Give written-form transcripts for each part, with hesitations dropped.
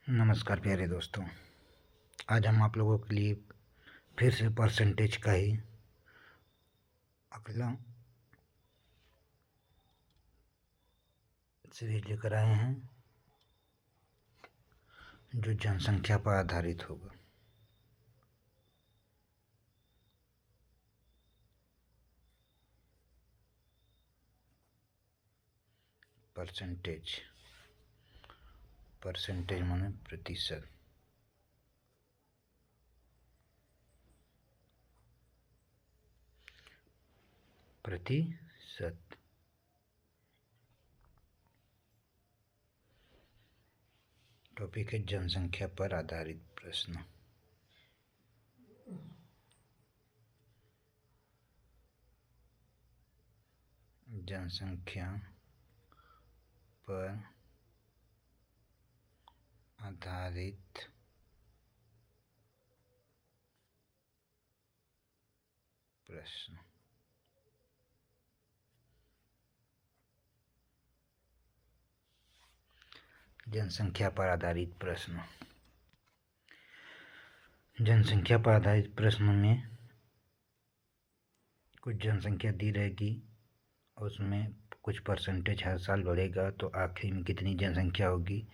नमस्कार प्यारे दोस्तों। आज हम आप लोगों के लिए फिर से परसेंटेज का ही अगला सीरीज लेकर आए हैं जो जनसंख्या पर आधारित होगा। परसेंटेज माने प्रतिशत। टॉपिक है जनसंख्या पर आधारित प्रश्न। जनसंख्या पर आधारित प्रश्न। जनसंख्या पर आधारित प्रश्न। जनसंख्या पर आधारित प्रश्न में कुछ जनसंख्या दी रहेगी और उसमें कुछ परसेंटेज हर साल बढ़ेगा, तो आखिर में कितनी जनसंख्या होगी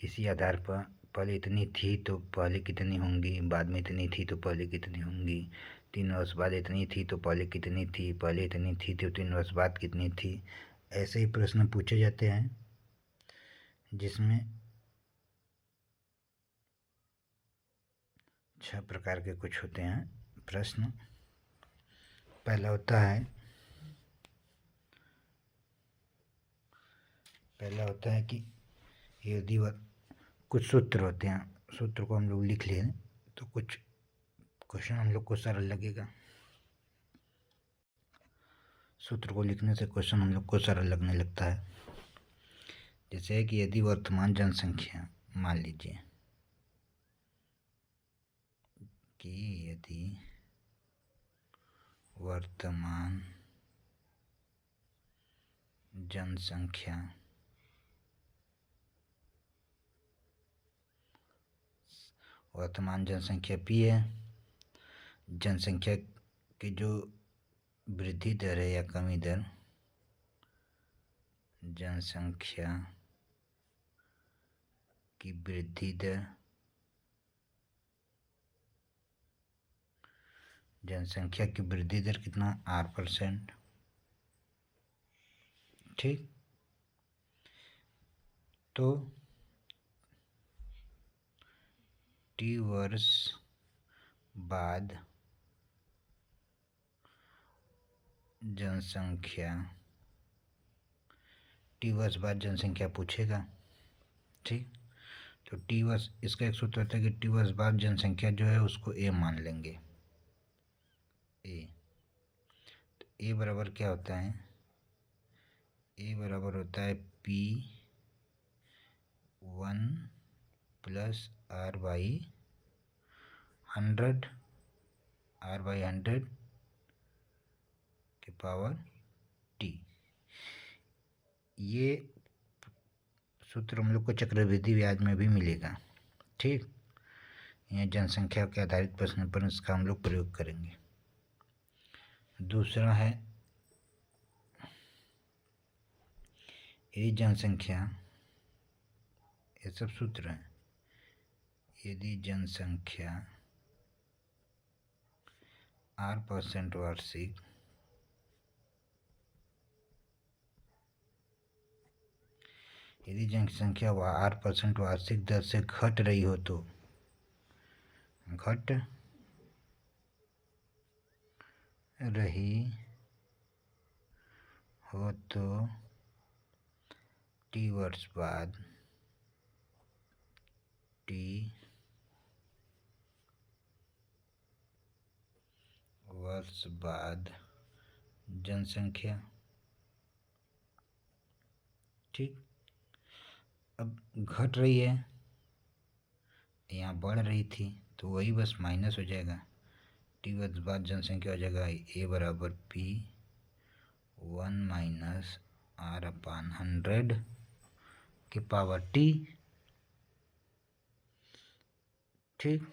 इसी आधार पर पहले इतनी थी तो पहले कितनी होंगी, बाद में इतनी थी तो पहले कितनी होंगी, 3 वर्ष बाद इतनी थी तो पहले कितनी थी, पहले इतनी थी तो 3 वर्ष बाद कितनी थी। ऐसे ही प्रश्न पूछे जाते हैं जिसमें 6 प्रकार के कुछ होते हैं प्रश्न। पहला होता है कि यदि कुछ सूत्र होते हैं, सूत्र को हम लोग लिख लें तो कुछ क्वेश्चन हम लोग को सरल लगेगा। सूत्र को लिखने से क्वेश्चन हम लोग को सरल लगने लगता है। जैसे कि यदि वर्तमान जनसंख्या, मान लीजिए कि यदि वर्तमान जनसंख्या P है, जनसंख्या की जो वृद्धि दर है या कमी दर, जनसंख्या की वृद्धि दर, जनसंख्या की वृद्धि दर कितना, R%। ठीक, तो T वर्ष बाद जनसंख्या पूछेगा। ठीक, तो T वर्ष, इसका एक सूत्र होता है कि T वर्ष बाद जनसंख्या जो है उसको A मान लेंगे। तो A बराबर क्या होता है, A बराबर होता है P1 + R/100 की पावर T। ये सूत्र हम लोग को चक्रवृद्धि ब्याज में भी मिलेगा। ठीक, यह जनसंख्या के आधारित प्रश्न पर इसका हम लोग प्रयोग करेंगे। दूसरा है, यदि जनसंख्या, ये सब सूत्र हैं, यदि जनसंख्या R% वार्षिक, यदि जनसंख्या R% वार्षिक दर से घट रही हो तो T वर्ष बाद जनसंख्या, ठीक, अब घट रही है, यहाँ बढ़ रही थी तो वही बस माइनस हो जाएगा। T वर्ष बाद जनसंख्या हो जाएगा A बराबर P1 - R/100 की पावर T। ठीक।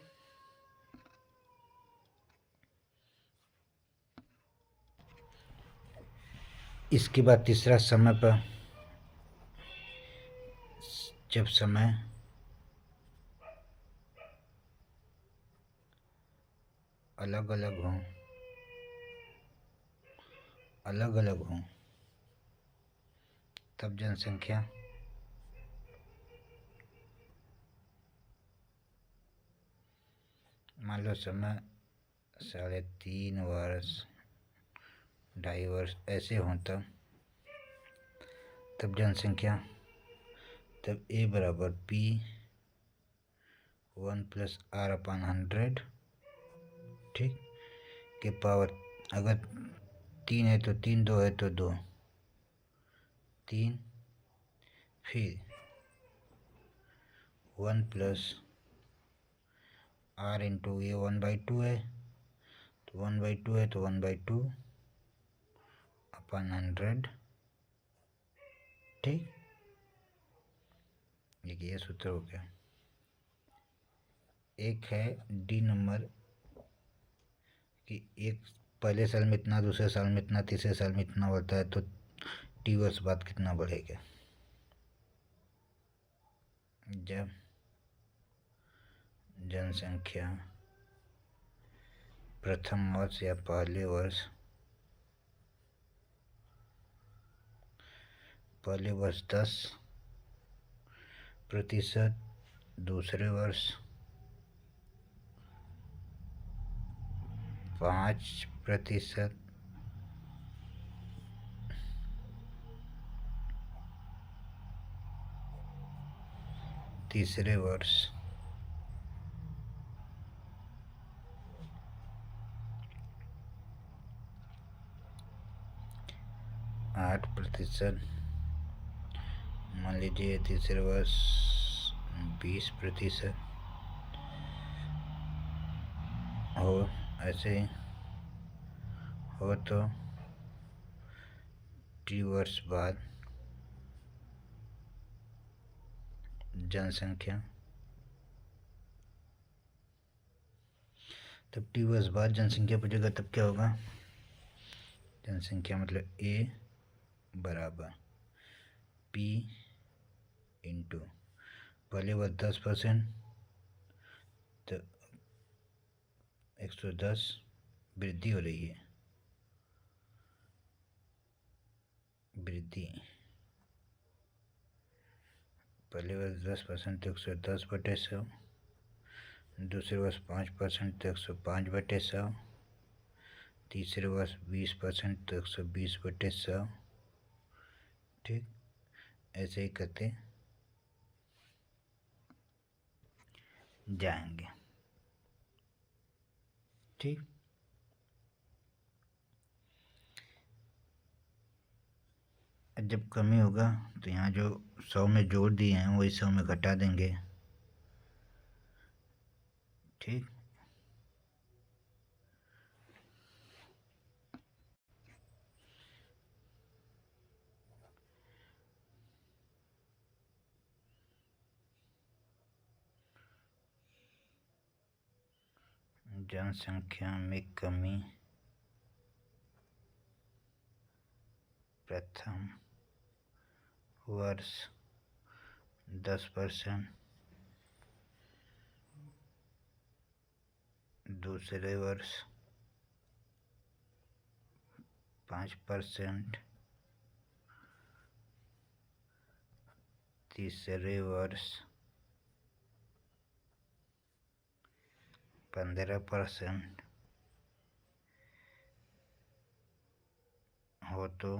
इसके बाद तीसरा समय पर, जब समय अलग अलग हों तब जनसंख्या मान लो समय 3.5 वर्ष 2.5 वर्ष ऐसे हों तब जनसंख्या, तब ए बराबर P 1 + R/100, ठीक, के पावर, अगर 3 है तो 3, 2 है तो 2, 3, फिर 1 + R इंटू ये 1/2 है, तो 1/2 है तो 1/2/100, ठीक। ये सूत्र हो गया। एक है डी नंबर कि एक पहले साल में इतना, दूसरे साल में इतना, तीसरे साल में इतना बढ़ता है, तो टी वर्ष बाद कितना बढ़ेगा। जब जनसंख्या प्रथम वर्ष या पहले वर्ष 10%, दूसरे वर्ष 5%, तीसरे वर्ष 8%, मान लीजिए तीसरे वर्ष 20% हो, ऐसे हो तो टी वर्ष बाद जनसंख्या, तब टी वर्ष बाद जनसंख्या पूछेगा तब क्या होगा। जनसंख्या मतलब ए बराबर P इंटू पहले वर्ष 10%, तो 110 वृद्धि हो रही है, वृद्धि पहले वर्ष 10% तो 110/100, दूसरे वर्ष 5% तो 105/100, तीसरे वर्ष 20% तो 120/100, ठीक, ऐसे ही करते जाएंगे, ठीक। जब कमी होगा तो यहाँ जो 100 में जोड़ दिए हैं वही 100 में घटा देंगे, ठीक। जनसंख्या में कमी प्रथम वर्ष 10%, दूसरे वर्ष 5%, तीसरे वर्ष 15% हो तो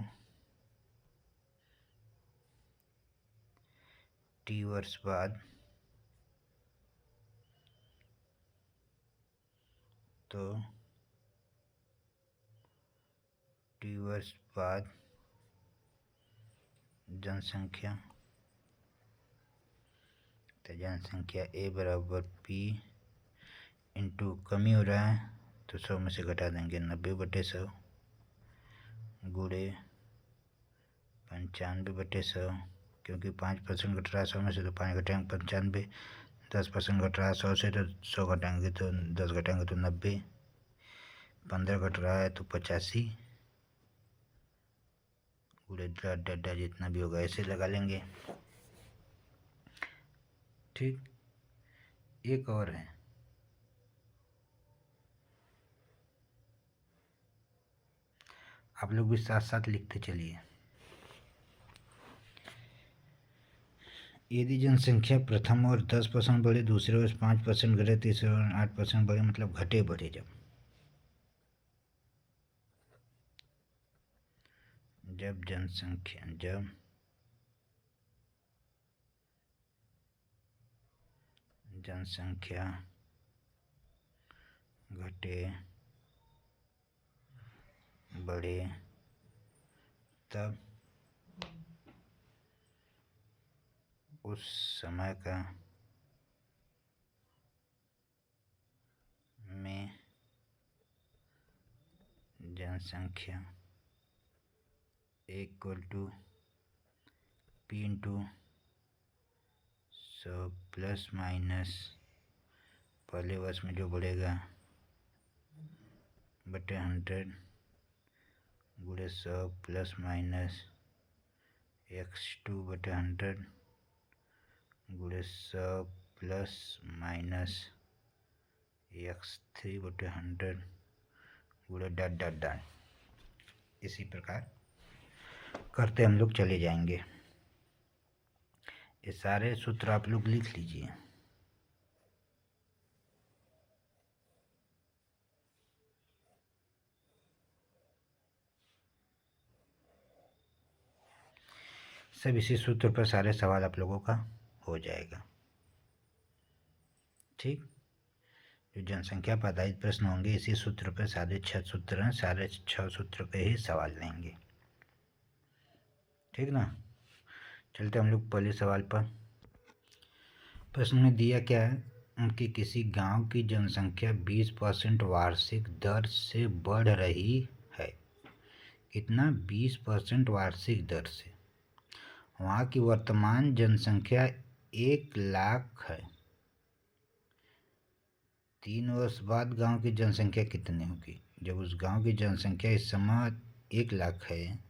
टी वर्ष बाद जनसंख्या, तो जनसंख्या ए बराबर P इंटू कमी हो रहा है तो 100 में से घटा देंगे, 90/100 गुणे 95/100, क्योंकि 5% घट रहा है 100 में से, तो 5 घटाएंगे 95, 10% घट रहा है 100 से, तो 100 घटाएंगे तो 10 घटाएंगे तो 90, 15 घट रहा है तो 85, पूरे डाटा जितना भी होगा ऐसे लगा लेंगे। ठीक, एक और है, आप लोग भी साथ साथ लिखते चलिए। यदि जनसंख्या प्रथम और 10% बढ़े, दूसरे वर्ष 5% घटे, तीसरे वर्ष 8% बढ़े, मतलब घटे बढ़े जब जनसंख्या घटे बढ़े तब उस समय का में जनसंख्या equal to P into 100 plus minus पहले वर्ष में जो बढ़ेगा बटे 100 गुणे 100 प्लस माइनस x2 बटे 100 गुणे 100 प्लस माइनस x3 बटे 100 गुणे डॉट डॉट डॉट। इसी प्रकार करते हम लोग चले जाएंगे। ये सारे सूत्र आप लोग लिख लीजिए। सब इसी सूत्र पर सारे सवाल आप लोगों का हो जाएगा। ठीक, जो जनसंख्या पर आधारित प्रश्न होंगे इसी सूत्र पर सारे 6 सूत्र हैं, सारे 6 सूत्र के ही सवाल लेंगे। ठीक ना, चलते हम लोग पहले सवाल पर। प्रश्न में दिया क्या है कि किसी गांव की जनसंख्या 20% वार्षिक दर से बढ़ रही है। कितना? 20% वार्षिक दर से। वहाँ की वर्तमान जनसंख्या 1 लाख है। 3 वर्ष बाद गांव की जनसंख्या कितनी होगी? जब उस गांव की जनसंख्या इस समय 1 लाख है,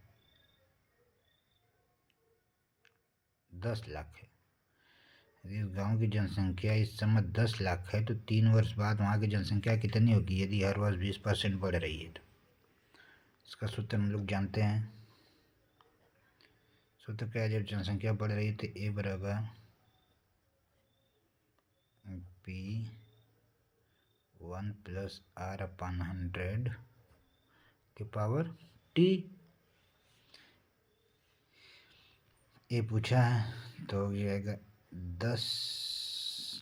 10 लाख है। यदि उस गांव की जनसंख्या इस समय 10 लाख है तो 3 वर्ष बाद वहाँ की जनसंख्या कितनी होगी यदि हर वर्ष 20% बढ़ रही है तो? इसका सूत्र हम लोग जानते हैं। सूत्र क्या है? जब जनसंख्या बढ़ रही है तो ए बराबर P1 प्लस R/100 के पावर T। ये पूछा है तो हो जाएगा 10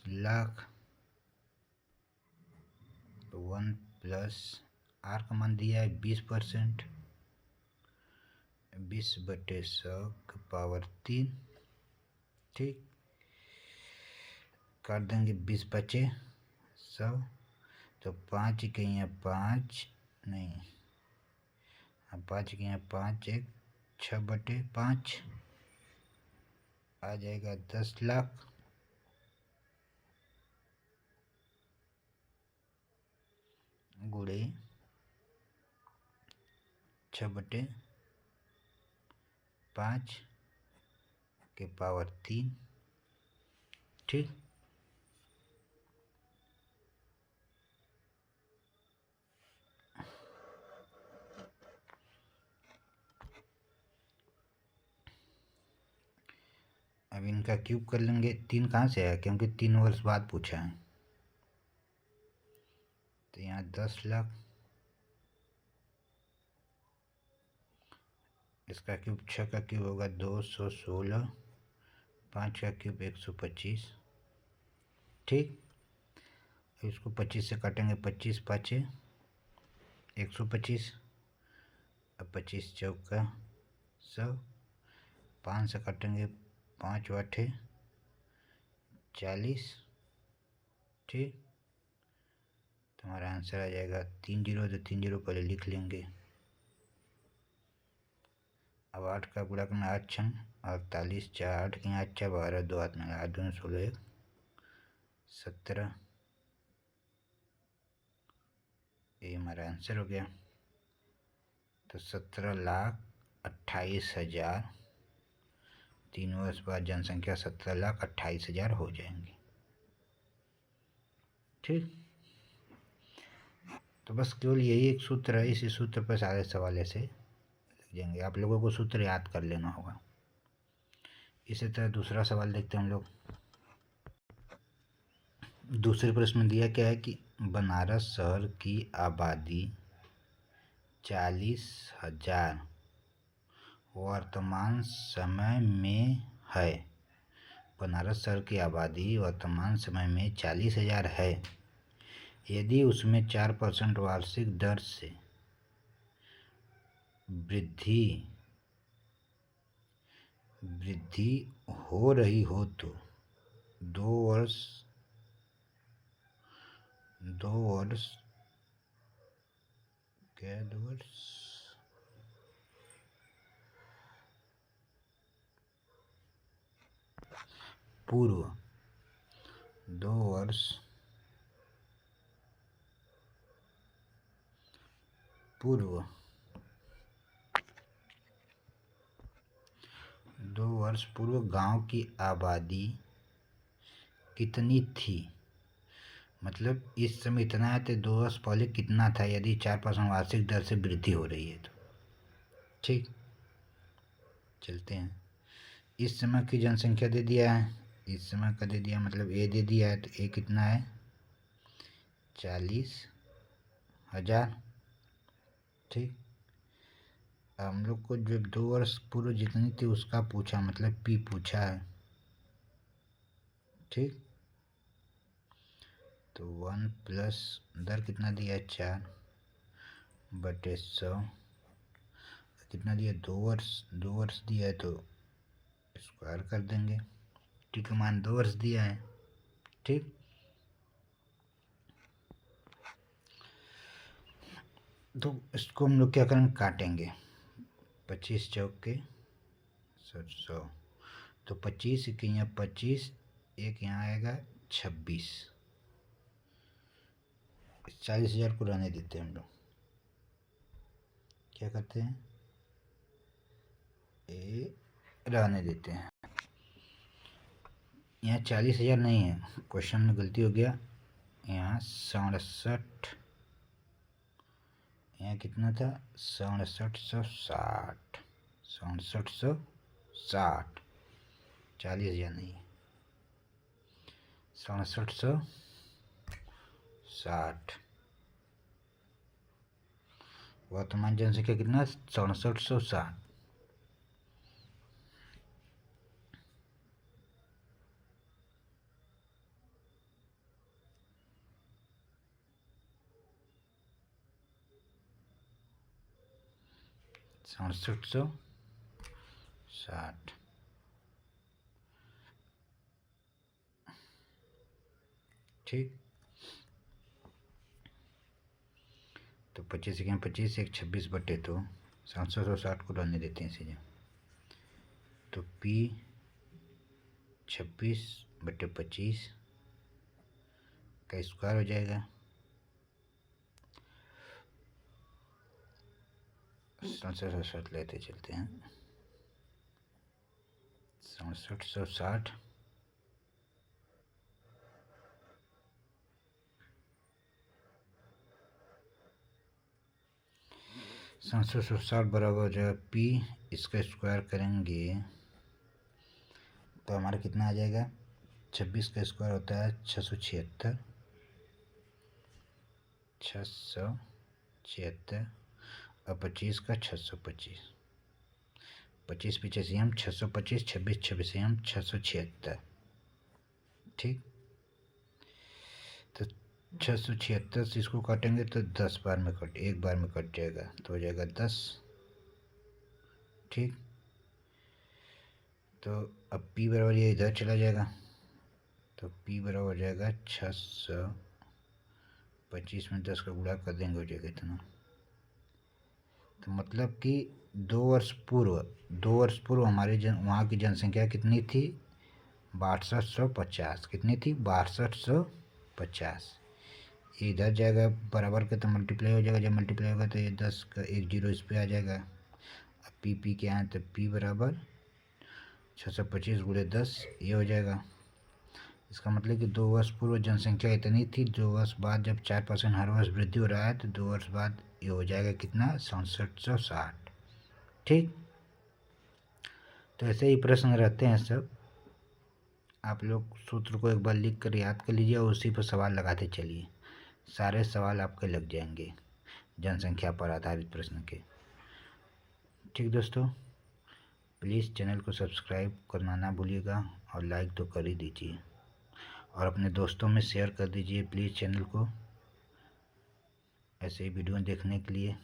लाख 1 प्लस R का मान दिया है 20%, 20 बटे 100 के पावर 3। ठीक, काट देंगे 20 बचे 100, तो 5 के यहाँ 5 नहीं, 5 के यहाँ 5 1 6 बटे 5 आ जाएगा 10 लाख गुणे 6 बटे 5 के पावर 3। ठीक, अब इनका क्यूब कर लेंगे। 3 कहाँ से आया? क्योंकि 3 वर्ष बाद पूछा है, तो यहाँ 10 लाख, इसका क्यूब 6 का क्यूब होगा 216, 5 का क्यूब 125। ठीक, इसको 25 से काटेंगे, 25 पाँचे 125, अब 25 चौका 100, 5 से काटेंगे 5 आठे 40। ठीक, तो हमारा आंसर आ जाएगा 3 जीरो, तो 3 जीरो पहले लिख लेंगे। अब 8 का गुणा करना 8 छंग 48, 4 8 के 8 12 2 हाथ में 8 2 16 17, ये हमारा आंसर हो गया। तो 17,28,000, 3 वर्ष बाद जनसंख्या 17,28,000 हो जाएंगी। ठीक, तो बस केवल यही एक सूत्र है, इसी सूत्र पर सारे सवाल ऐसे लग जाएंगे। आप लोगों को सूत्र याद कर लेना होगा। इसी तरह दूसरा सवाल देखते हैं हम लोग। दूसरे प्रश्न में दिया क्या है कि बनारस शहर की आबादी 40,000 वर्तमान समय में है। बनारस शहर की आबादी वर्तमान समय में 40,000 है। यदि उसमें 4% वार्षिक दर से वृद्धि हो रही हो तो 2 वर्ष पूर्व 2 वर्ष पूर्व 2 वर्ष पूर्व गांव की आबादी कितनी थी। मतलब इस समय इतना है तो 2 वर्ष पहले कितना था, यदि 4% वार्षिक दर से वृद्धि हो रही है तो। ठीक, चलते हैं। इस समय की जनसंख्या दे दिया है, इस समय का दे दिया, मतलब ए दे दिया है, तो ए कितना है 40,000। ठीक, हम लोग को जो 2 वर्ष पूर्व जितनी थी उसका पूछा, मतलब पी पूछा है। ठीक, तो 1 प्लस दर कितना दिया है 4/100, कितना दिया 2 वर्ष दिया है तो स्क्वायर कर देंगे। ठीक है, मान 2 वर्ष दिया है। ठीक, तो इसको हम लोग क्या करेंगे, काटेंगे। 25 चौके 100, तो 25 के यहाँ 25, एक यहाँ आएगा 26। 40,000 को रहने देते हैं हम लोग। क्या करते हैं, ए रहने देते हैं। यहाँ 40,000 नहीं है, क्वेश्चन में गलती हो गया। यहाँ 67, यहाँ कितना था 6760, 6760, 40,000 नहीं, 6760। वर्तमान जनसंख्या कितना 6760। सड़सठ सौ साठ। ठीक, तो 25 के 25, एक 26/2, तो 760 को रहने देते हैं सीधे। तो P 26/25 का स्क्वायर हो जाएगा 760 लेते चलते हैं 6760 760 बराबर हो जाएगा P, इसका स्क्वायर करेंगे तो हमारा कितना आ जाएगा, 26 का स्क्वायर होता है 676, 676 और 25 का 625, 25 पीछे से हम 625, 26 26 से हम 676। ठीक, तो 676 से इसको काटेंगे तो 10 बार में कट, एक बार में कट जाएगा तो हो जाएगा 10। ठीक, तो अब P बराबर ये इधर चला जाएगा तो P बराबर हो जाएगा 625 में 10 का गुणा कर देंगे, हो जाएगा इतना। तो मतलब कि 2 वर्ष पूर्व हमारे वहाँ की जनसंख्या कितनी थी, 6250 कितनी थी? 6250। इधर जाएगा बराबर के तो मल्टीप्लाई हो जाएगा, जब मल्टीप्लाई होगा तो ये 10 का एक जीरो इस पर आ जाएगा। अब पी के यहाँ तो पी बराबर 625 गुणे 10 ये हो जाएगा। इसका मतलब कि 2 वर्ष पूर्व जनसंख्या इतनी थी, 2 वर्ष बाद जब 4% हर वर्ष वृद्धि हो रहा है तो 2 वर्ष बाद ये हो जाएगा कितना? 6760। ठीक, तो ऐसे ही प्रश्न रहते हैं सब। आप लोग सूत्र को एक बार लिख कर याद कर लीजिए और उसी पर सवाल लगाते चलिए, सारे सवाल आपके लग जाएंगे जनसंख्या पर आधारित प्रश्न के। ठीक दोस्तों, प्लीज़ चैनल को सब्सक्राइब करना ना भूलिएगा और लाइक तो कर ही दीजिए और अपने दोस्तों में शेयर कर दीजिए प्लीज़ चैनल को। ऐसे ही वीडियो देखने के लिए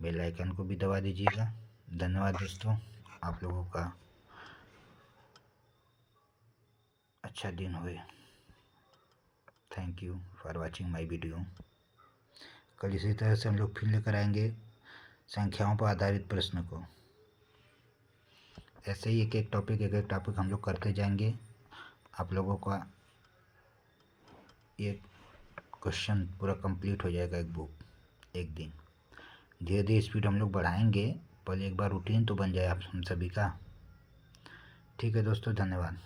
बेल आइकन को भी दबा दीजिएगा। धन्यवाद दोस्तों, आप लोगों का अच्छा दिन होए। Thank you for watching my video. कल इसी तरह से हम लोग फिर लेकर आएंगे संख्याओं पर आधारित प्रश्न को। ऐसे ही एक एक टॉपिक हम लोग करते जाएंगे। आप लोगों का ये क्वेश्चन पूरा कंप्लीट हो जाएगा एक बुक एक दिन। धीरे धीरे स्पीड हम लोग बढ़ाएंगे, पहले एक बार रूटीन तो बन जाए आप हम सभी का। ठीक है दोस्तों, धन्यवाद।